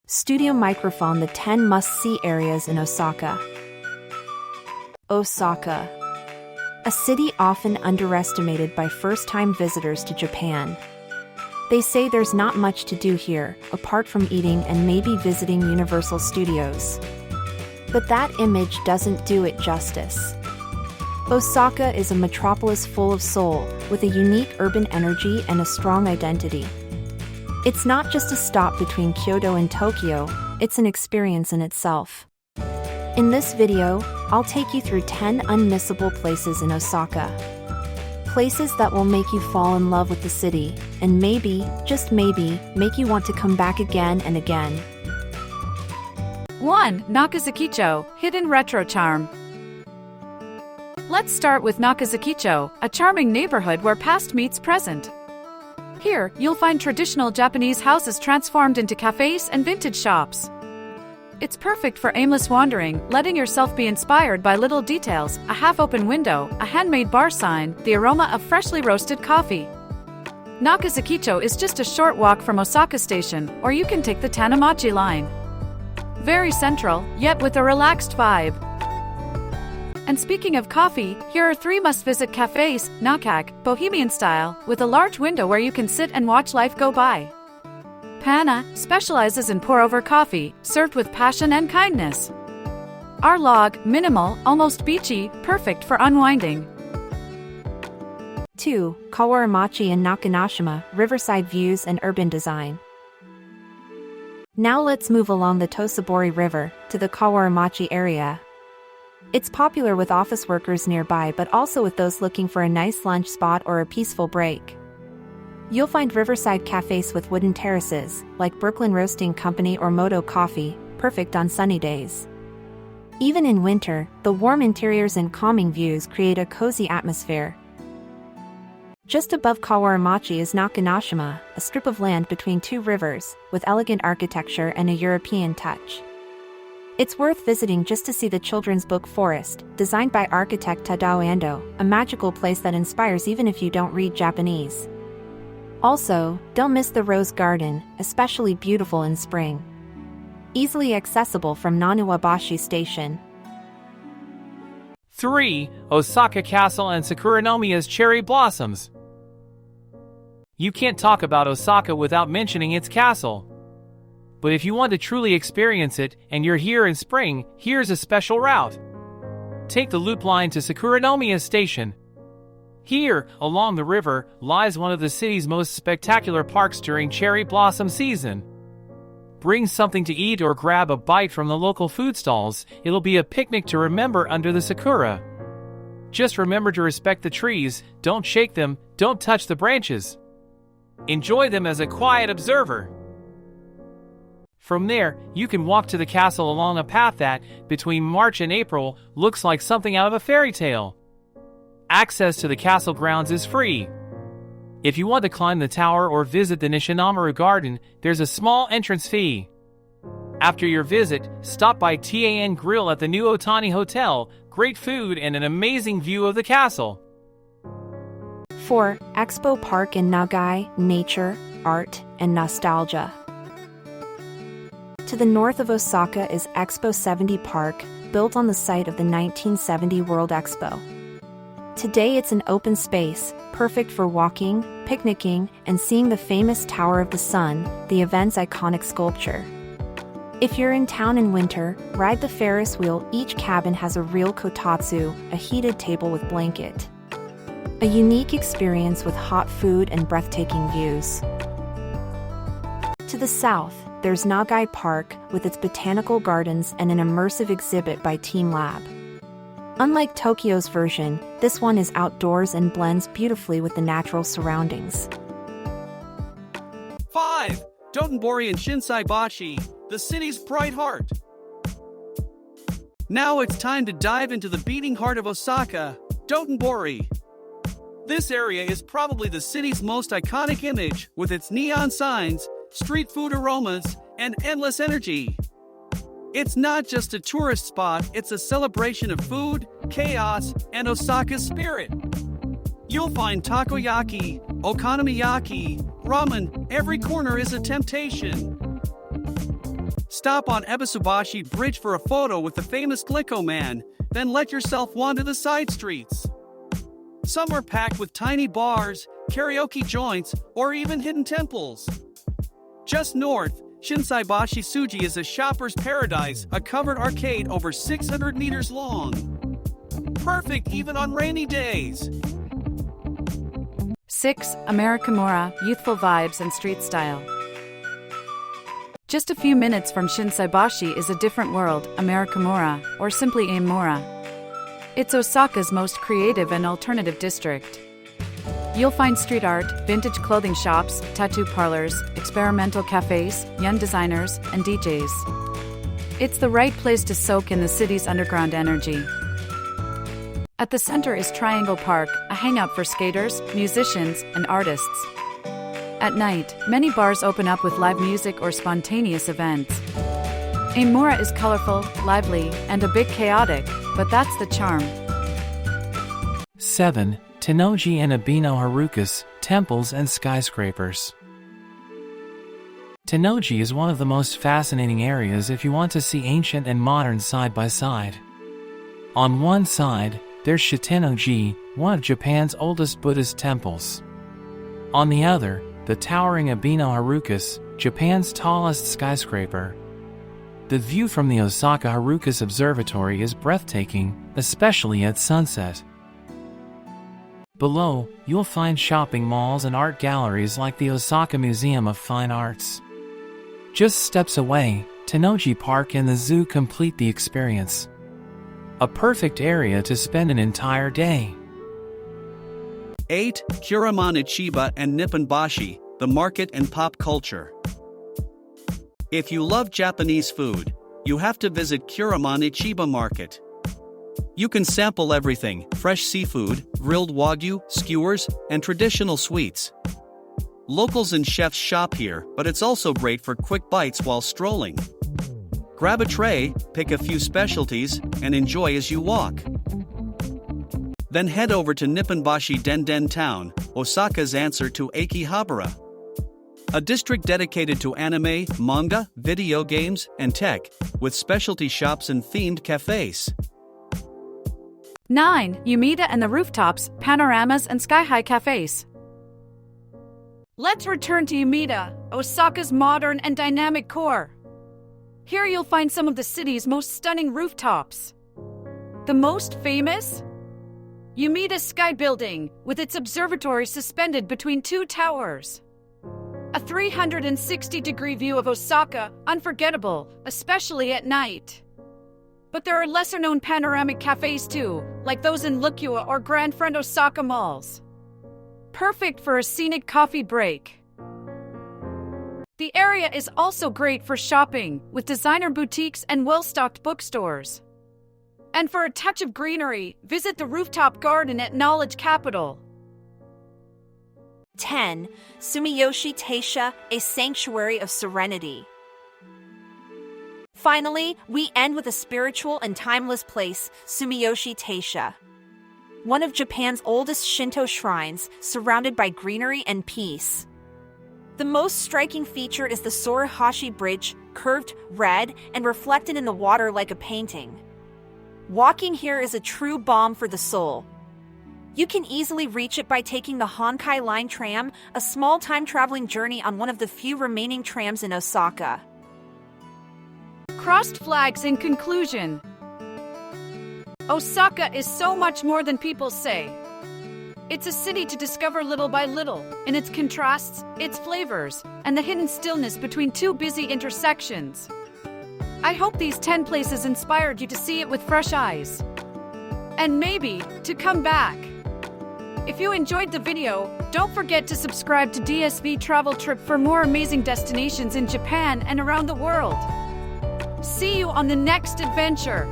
Studio Microphone, the 10 must-see areas in Osaka. Osaka. A city often underestimated by first-time visitors to Japan. They say there's not much to do here, apart from eating and maybe visiting Universal Studios. But that image doesn't do it justice. Osaka is a metropolis full of soul, with a unique urban energy and a strong identity. It's not just a stop between Kyoto and Tokyo, it's an experience in itself. In this video, I'll take you through 10 unmissable places in Osaka. Places that will make you fall in love with the city, and maybe, just maybe, make you want to come back again and again. 1. Nakazakicho, hidden retro charm. Let's start with Nakazakicho, a charming neighborhood where past meets present. Here, you'll find traditional Japanese houses transformed into cafes and vintage shops. It's perfect for aimless wandering, letting yourself be inspired by little details, a half-open window, a handmade bar sign, the aroma of freshly roasted coffee. Nakazakicho is just a short walk from Osaka Station, or you can take the Tanamachi line. Very central, yet with a relaxed vibe. And speaking of coffee, here are 3 must-visit cafes: Nakak, bohemian style, with a large window where you can sit and watch life go by. Pana specializes in pour-over coffee, served with passion and kindness. Arlog, minimal, almost beachy, perfect for unwinding. 2. Kawaramachi and Nakanoshima, riverside views and urban design. Now let's move along the Dotonbori River, to the Kawaramachi area. It's popular with office workers nearby, but also with those looking for a nice lunch spot or a peaceful break. You'll find riverside cafes with wooden terraces, like Brooklyn Roasting Company or Moto Coffee, perfect on sunny days. Even in winter, the warm interiors and calming views create a cozy atmosphere. Just above Kawaramachi is Nakanoshima, a strip of land between 2 rivers, with elegant architecture and a European touch. It's worth visiting just to see the children's book forest, designed by architect Tadao Ando, a magical place that inspires even if you don't read Japanese. Also, don't miss the Rose Garden, especially beautiful in spring. Easily accessible from Nanuwabashi Station. 3. Osaka Castle and Sakuranomiya's cherry blossoms. You can't talk about Osaka without mentioning its castle. But if you want to truly experience it, and you're here in spring, here's a special route. Take the loop line to Sakuranomiya Station. Here, along the river, lies one of the city's most spectacular parks during cherry blossom season. Bring something to eat or grab a bite from the local food stalls. It'll be a picnic to remember under the sakura. Just remember to respect the trees, don't shake them, don't touch the branches. Enjoy them as a quiet observer. From there, you can walk to the castle along a path that, between March and April, looks like something out of a fairy tale. Access to the castle grounds is free. If you want to climb the tower or visit the Nishinamaru Garden, there's a small entrance fee. After your visit, stop by TAN Grill at the new Otani Hotel, great food and an amazing view of the castle. 4. Expo Park in Nagai, nature, art, and nostalgia. To the north of Osaka is Expo 70 Park, built on the site of the 1970 World Expo. Today it's an open space, perfect for walking, picnicking, and seeing the famous Tower of the Sun, the event's iconic sculpture. If you're in town in winter, ride the Ferris wheel. Each cabin has a real kotatsu, a heated table with blanket. A unique experience with hot food and breathtaking views. To the south, there's Nagai Park, with its botanical gardens and an immersive exhibit by Team Lab. Unlike Tokyo's version, this one is outdoors and blends beautifully with the natural surroundings. 5. Dotonbori and Shinsaibashi, the city's bright heart. Now it's time to dive into the beating heart of Osaka, Dotonbori. This area is probably the city's most iconic image, with its neon signs, street food aromas, and endless energy. It's not just a tourist spot, it's a celebration of food, chaos, and Osaka's spirit. You'll find takoyaki, okonomiyaki, ramen, every corner is a temptation. Stop on Ebisubashi Bridge for a photo with the famous Glicko Man, then let yourself wander the side streets. Some are packed with tiny bars, karaoke joints, or even hidden temples. Just north, Shinsaibashi Suji is a shopper's paradise, a covered arcade over 600 meters long. Perfect even on rainy days. 6. Amerikamura, youthful vibes and street style. Just a few minutes from Shinsaibashi is a different world, Amerikamura, or simply Amura. It's Osaka's most creative and alternative district. You'll find street art, vintage clothing shops, tattoo parlors, experimental cafes, young designers, and DJs. It's the right place to soak in the city's underground energy. At the center is Triangle Park, a hangout for skaters, musicians, and artists. At night, many bars open up with live music or spontaneous events. Amura is colorful, lively, and a bit chaotic, but that's the charm. 7. Tennoji and Abeno Harukas, temples and skyscrapers. Tennoji is one of the most fascinating areas if you want to see ancient and modern side by side. On one side, there's Shitennoji, one of Japan's oldest Buddhist temples. On the other, the towering Abeno Harukas, Japan's tallest skyscraper. The view from the Osaka Harukas Observatory is breathtaking, especially at sunset. Below, you'll find shopping malls and art galleries like the Osaka Museum of Fine Arts. Just steps away, Tennoji Park and the zoo complete the experience. A perfect area to spend an entire day. 8. Kuraman Ichiba and Nipponbashi, the market and pop culture. If you love Japanese food, you have to visit Kuraman Ichiba Market. You can sample everything: fresh seafood, grilled wagyu, skewers, and traditional sweets. Locals and chefs shop here, but it's also great for quick bites while strolling. Grab a tray, pick a few specialties, and enjoy as you walk. Then head over to Nipponbashi Denden Town, Osaka's answer to Akihabara. A district dedicated to anime, manga, video games, and tech, with specialty shops and themed cafes. 9. Umeda and the rooftops, panoramas and sky-high cafes. Let's return to Umeda, Osaka's modern and dynamic core. Here you'll find some of the city's most stunning rooftops. The most famous? Umeda Sky Building, with its observatory suspended between two towers. A 360-degree view of Osaka, unforgettable, especially at night. But there are lesser-known panoramic cafes too, like those in Lukua or Grand Friend Osaka malls. Perfect for a scenic coffee break. The area is also great for shopping, with designer boutiques and well-stocked bookstores. And for a touch of greenery, visit the rooftop garden at Knowledge Capital. 10. Sumiyoshi Taisha, a sanctuary of serenity. Finally, we end with a spiritual and timeless place, Sumiyoshi Taisha. One of Japan's oldest Shinto shrines, surrounded by greenery and peace. The most striking feature is the Sorihashi Bridge, curved, red, and reflected in the water like a painting. Walking here is a true balm for the soul. You can easily reach it by taking the Honkai Line tram, a small time-traveling journey on one of the few remaining trams in Osaka. Crossed flags in conclusion. Osaka is so much more than people say. It's a city to discover little by little, in its contrasts, its flavors, and the hidden stillness between two busy intersections. I hope these 10 places inspired you to see it with fresh eyes. And maybe, to come back. If you enjoyed the video, don't forget to subscribe to DSV Travel Trip for more amazing destinations in Japan and around the world. See you on the next adventure.